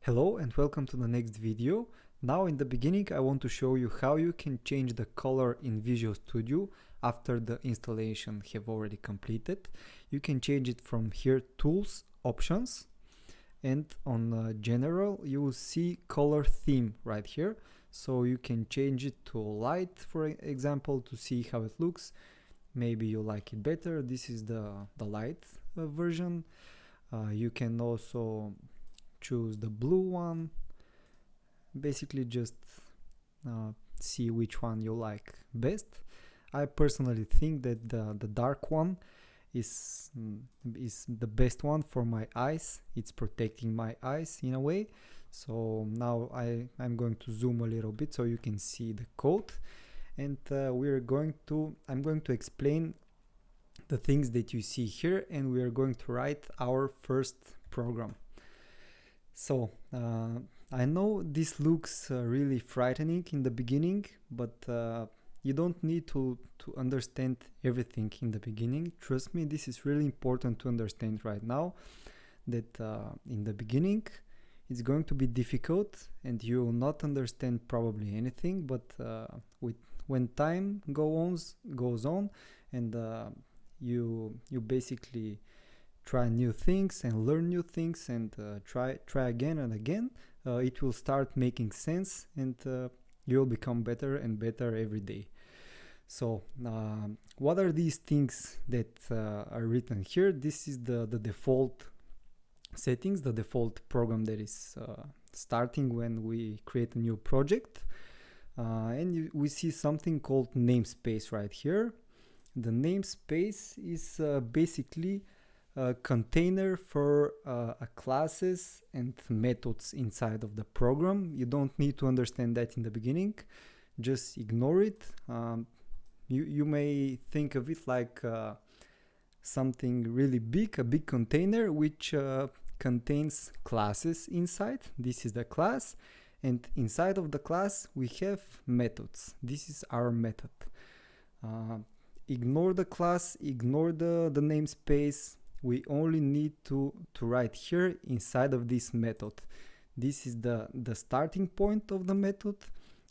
Hello and welcome to the next video. Now in the beginning I want to show you how you can change the color in Visual Studio after the installation have already completed. You can change it from here, Tools, Options, and on General you will see Color Theme right here. So you can change it to light, for example, to see how it looks. Maybe you like it better. This is the light version. You can also choose the blue one. Basically just see which one you like best. I personally think that the dark one is the best one for my eyes. It's protecting my eyes in a way. So now I'm going to zoom a little bit so you can see the code, and I'm going to explain the things that you see here, and we are going to write our first program. So I know this looks really frightening in the beginning, but you don't need to understand everything in the beginning. Trust me, this is really important to understand right now, that in the beginning it's going to be difficult and you will not understand probably anything, but when time goes on and you basically try new things and learn new things and try again and again, it will start making sense, and you'll become better and better every day. So what are these things that are written here? This is the default settings, the default program that is starting when we create a new project, and we see something called namespace right here. The namespace is basically a container for classes and methods inside of the program. You don't need to understand that in the beginning, just ignore it. You may think of it like something really big, a big container which contains classes inside. This is the class, and inside of the class we have methods. This is our method. Ignore the class, ignore the namespace. We only need to write here inside of this method. This is the starting point of the method,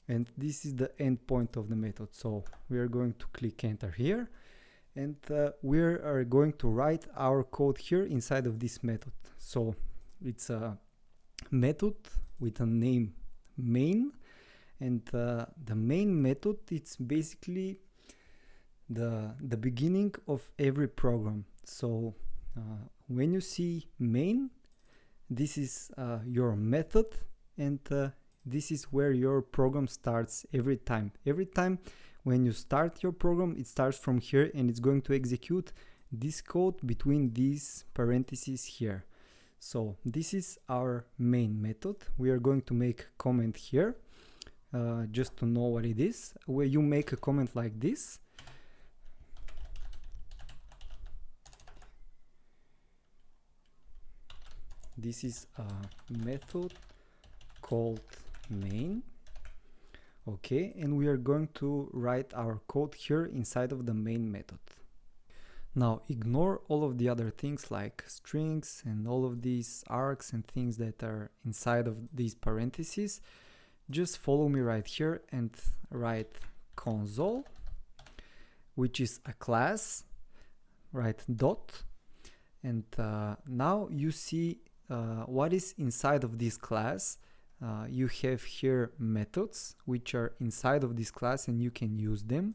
and this is the end point of the method. So we are going to click enter here, and we are going to write our code here inside of this method. So it's a method with a name main, and the main method, it's basically the beginning of every program. So when you see main, this is your method, and this is where your program starts every time. Every time when you start your program, it starts from here, and it's going to execute this code between these parentheses here. So this is our main method. We are going to make a comment here just to know what it is. Where you make a comment like this. This is a method called main. Okay, and we are going to write our code here inside of the main method. Now ignore all of the other things like strings and all of these args and things that are inside of these parentheses. Just follow me right here and write console, which is a class, write dot, and now you see what is inside of this class. You have here methods which are inside of this class, and you can use them.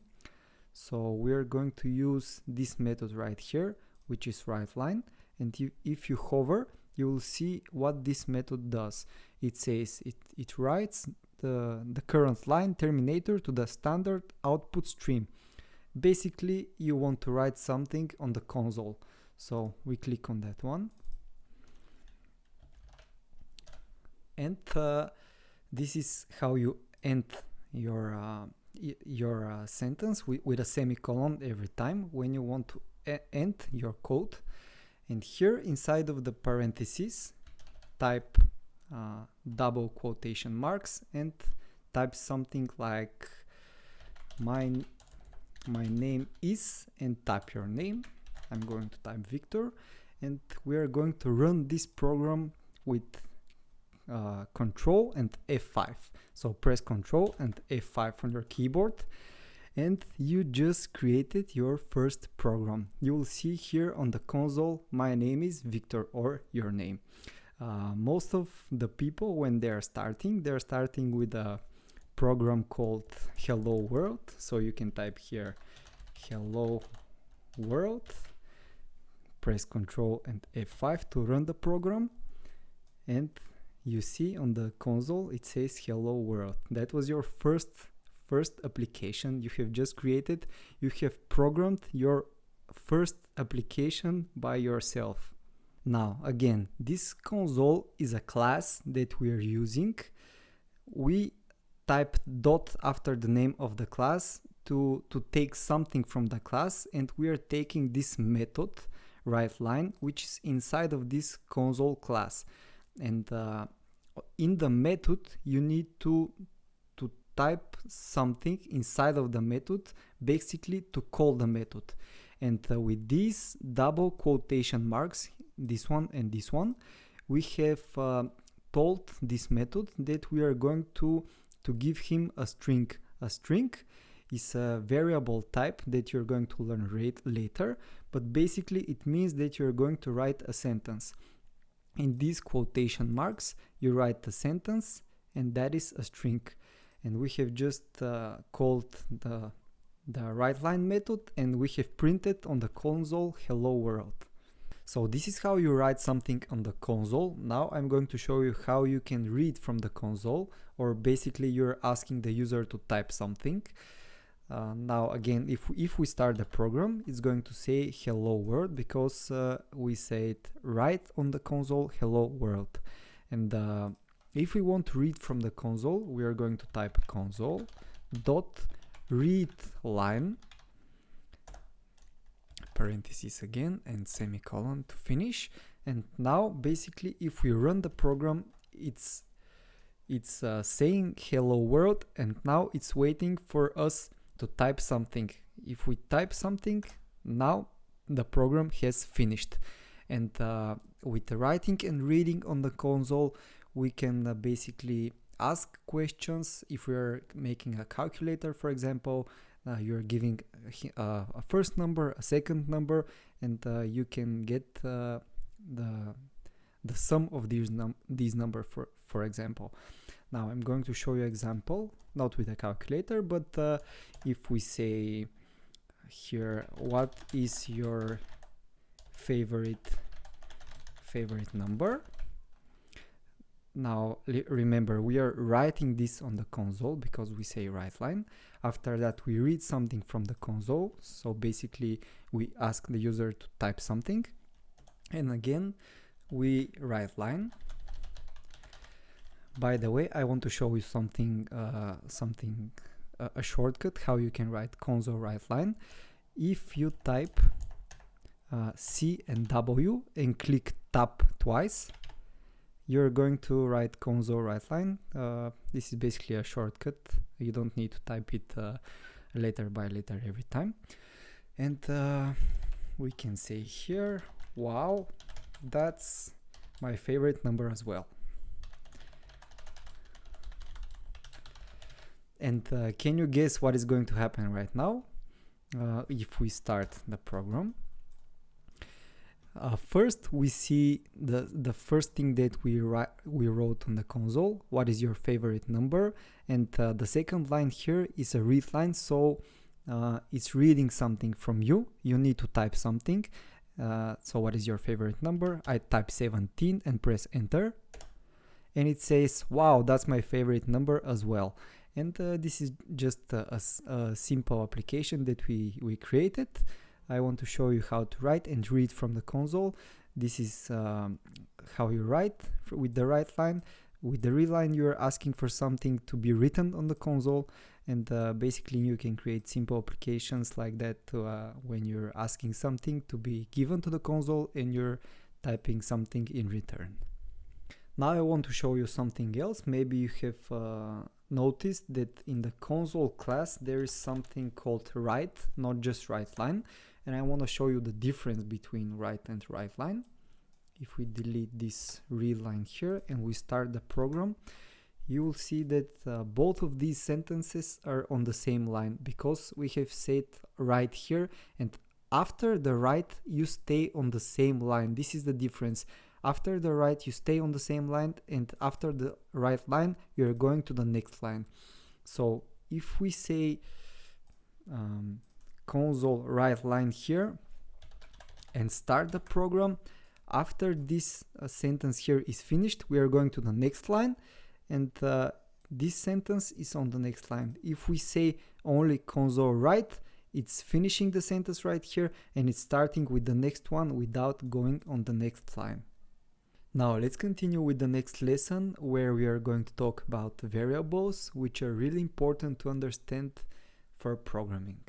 So we are going to use this method right here, which is Writeline, and if you hover, you will see what this method does. It says it writes the current line terminator to the standard output stream. Basically you want to write something on the console, so we click on that one. And this is how you end your sentence with a semicolon every time when you want to end your code. And here inside of the parentheses, type double quotation marks and type something like my name is, and type your name. I'm going to type Victor, and we are going to run this program with Control and F5. So press Control and F5 on your keyboard, and you just created your first program. You will see here on the console, my name is Victor, or your name. Most of the people, when they're starting with a program called Hello World. So you can type here Hello World, press Control and F5 to run the program, and you see on the console it says Hello World. That was your first application you have just created. You have programmed your first application by yourself. Now again, this console is a class that we are using. We type dot after the name of the class to take something from the class, and we are taking this method Writeline, which is inside of this console class. And in the method you need to type something inside of the method, basically to call the method. And with these double quotation marks, this one and this one, we have told this method that we are going to give him a string. A string is a variable type that you're going to learn later, but basically it means that you're going to write a sentence. In these quotation marks you write a sentence, and that is a string. And we have just called the Writeline method, and we have printed on the console Hello World. So this is how you write something on the console. Now I'm going to show you how you can read from the console, or basically you're asking the user to type something. Now again, if we start the program, it's going to say Hello World because we said write on the console Hello World. And if we want to read from the console, we are going to type console dot read line, parentheses again, and semicolon to finish. And now basically if we run the program, it's saying Hello World, and now it's waiting for us to type something. If we type something, now the program has finished. And with the writing and reading on the console, we can basically ask questions. If we're making a calculator, for example, you're giving a first number, a second number, and you can get the sum of these number, for example. Now I'm going to show you example, not with a calculator, but if we say here, what is your favorite number? Now remember, we are writing this on the console because we say Writeline. After that we read something from the console, so basically we ask the user to type something, and again we Writeline. By the way, I want to show you something, a shortcut how you can write console Writeline. If you type C and W and click tab twice, you're going to write console Writeline. This is basically a shortcut. You don't need to type it letter by letter every time. And we can say here, wow, that's my favorite number as well. And can you guess what is going to happen right now if we start the program? First, we see the first thing that we wrote on the console. What is your favorite number? And the second line here is a read line, so it's reading something from you. You need to type something. So what is your favorite number? I type 17 and press enter, and it says, wow, that's my favorite number as well. And this is just a simple application that we created. I want to show you how to write and read from the console. This is how you write with the Writeline. With the read line, you're asking for something to be written on the console, and basically you can create simple applications like that when you're asking something to be given to the console and you're typing something in return. Now I want to show you something else. Maybe you have noticed that in the console class there is something called write, not just Writeline, and I want to show you the difference between write and Writeline. if we delete this read line here and we start the program, you will see that both of these sentences are on the same line because we have said write here, and after the write you stay on the same line. This is the difference. After the write you stay on the same line, and after the write line you're going to the next line. So if we say console write line here and start the program, after this sentence here is finished, we are going to the next line, and this sentence is on the next line. If we say only console write, it's finishing the sentence right here and it's starting with the next one without going on the next line. Now let's continue with the next lesson, where we are going to talk about variables, which are really important to understand for programming.